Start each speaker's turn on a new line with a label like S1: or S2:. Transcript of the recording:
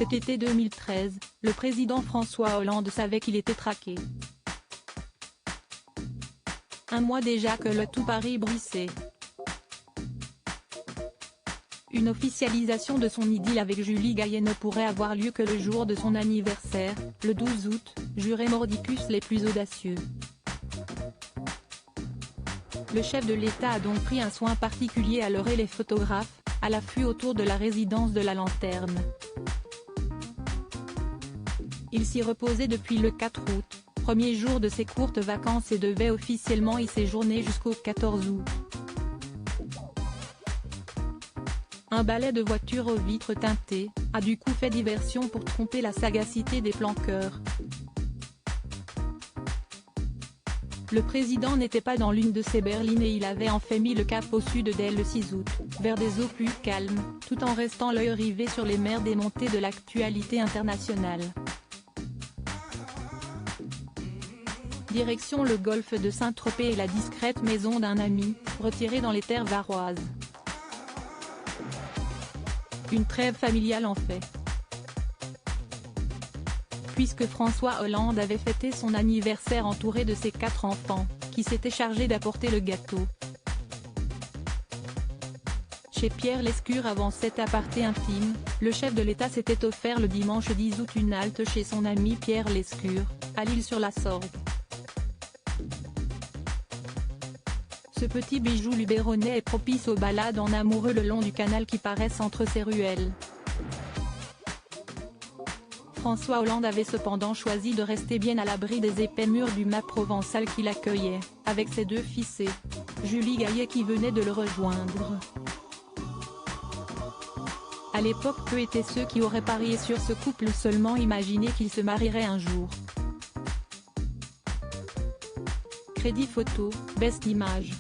S1: Cet été 2013, le président François Hollande savait qu'il était traqué. Un mois déjà que le tout Paris bruissait. Une officialisation de son idylle avec Julie Gaillet ne pourrait avoir lieu que le jour de son anniversaire, le 12 août, juraient mordicus les plus audacieux. Le chef de l'État a donc pris un soin particulier à leurrer les photographes, à l'affût autour de la résidence de la Lanterne. Il s'y reposait depuis le 4 août, premier jour de ses courtes vacances et devait officiellement y séjourner jusqu'au 14 août. Un balai de voitures aux vitres teintées a du coup fait diversion pour tromper la sagacité des planqueurs. Le président n'était pas dans l'une de ses berlines et il avait en fait mis le cap au sud dès le 6 août, vers des eaux plus calmes, tout en restant l'œil rivé sur les mers démontées de l'actualité internationale. Direction le golfe de Saint-Tropez et la discrète maison d'un ami, retiré dans les terres varoises. Une trêve familiale en fait. Puisque François Hollande avait fêté son anniversaire entouré de ses 4 enfants, qui s'étaient chargés d'apporter le gâteau. Chez Pierre Lescure avant cet aparté intime, le chef de l'État s'était offert le dimanche 10 août une halte chez son ami Pierre Lescure, à l'Isle-sur-la-Sorgue. Ce petit bijou luberonais est propice aux balades en amoureux le long du canal qui paraissent entre ses ruelles. François Hollande avait cependant choisi de rester bien à l'abri des épais murs du mât provençal qui l'accueillait, avec ses 2 fils et Julie Gaillet qui venait de le rejoindre. À l'époque, peu étaient ceux qui auraient parié sur ce couple ou seulement imaginé qu'ils se marieraient un jour. Crédit photo, Best Images.